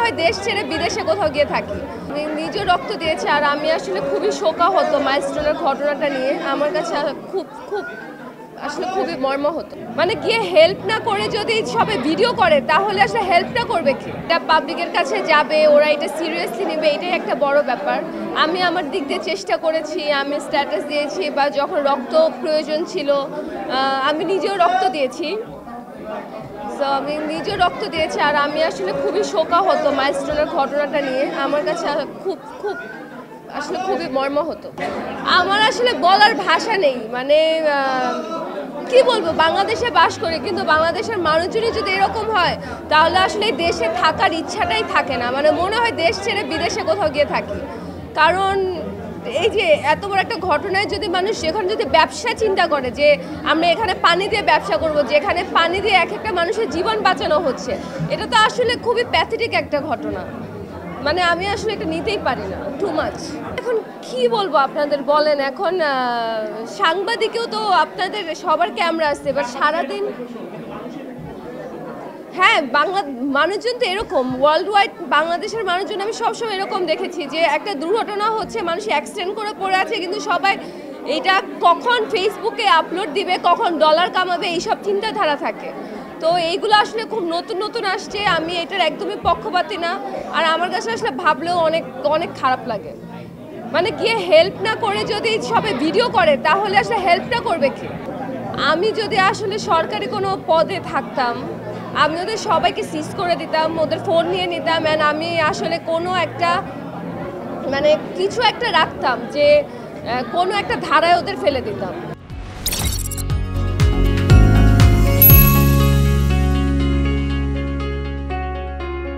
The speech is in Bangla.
হয় দেশ ছেড়ে বিদেশে কোথাও গিয়ে থাকি। আমি নিজে রক্ত দিয়েছি আর আমি আসলে খুবই শোকাহত মাইলস্টোনের ঘটনাটা নিয়ে। আমার কাছে খুবই মর্মাহত। মানে গিয়ে হেল্প না করে যদি সবাই ভিডিও করে তাহলে আসলে হেল্পটা করবে কি? এটা পাবলিকের কাছে যাবে, ওরা এটা সিরিয়াসলি নেবে, এটাই একটা বড় ব্যাপার। আমি আমার দিক দিয়ে চেষ্টা করেছি, আমি স্ট্যাটাস দিয়েছি বা যখন রক্ত প্রয়োজন ছিল আমি নিজেও রক্ত দিয়েছি। আমি নিজেও রক্ত দিয়েছি আর আমি আসলে খুবই শোকাহত মাইলস্টোনের ঘটনাটা নিয়ে। আমার কাছে খুবই মর্মাহত। আমার আসলে বলার ভাষা নেই। মানে কি বলবো, বাংলাদেশে বাস করি কিন্তু বাংলাদেশের মানুষজনই যদি এরকম হয় তাহলে আসলে এই দেশে থাকার ইচ্ছাটাই থাকে না। মানে মনে হয় দেশ ছেড়ে বিদেশে কোথাও গিয়ে থাকি। কারণ এই যে এত বড় একটা ঘটনায় যদি মানুষ এখানে যদি ব্যবসা চিন্তা করে যে আমরা এখানে পানি দিয়ে ব্যবসা করব, যেখানে পানি দিয়ে এক একটা মানুষের জীবন বাঁচানো হচ্ছে, এটা তো আসলে খুবই প্যাথেটিক একটা ঘটনা। মানে আমি আসলে এটা নিতেই পারি না, টু মাচ। এখন কি বলবো আপনাদের বলেন, এখন সাংবাদিকেও তো আপনাদের সবার ক্যামেরা আছে, এবার সারাদিন হ্যাঁ মানুষজন তো এরকম ওয়ার্ল্ড ওয়াইড, বাংলাদেশের মানুষজন আমি সবসময় এরকম দেখেছি যে একটা দুর্ঘটনা হচ্ছে, মানুষ অ্যাক্সিডেন্ট করে পড়ে আছে কিন্তু সবাই এটা কখন ফেসবুকে আপলোড দিবে, কখন ডলার কামাবে, এইসব চিন্তাধারা থাকে। তো এইগুলো আসলে খুব নতুন নতুন আসছে, আমি এটার একদমই পক্ষপাতী না। আর আমার কাছে আসলে ভাবলেও অনেক অনেক খারাপ লাগে। মানে গিয়ে হেল্প না করে যদি সবাই ভিডিও করে তাহলে আসলে হেল্পটা করবে কি? আমি যদি আসলে সরকারি কোনো পদে থাকতাম আমি ওদের সবাইকে সিজ করে দিতাম, ওদের ফোন নিয়ে নিতাম, অ্যান্ড আমি আসলে কোনো একটা মানে কিছু একটা রাখতাম যে কোনো একটা ধারায় ওদের ফেলে দিতাম।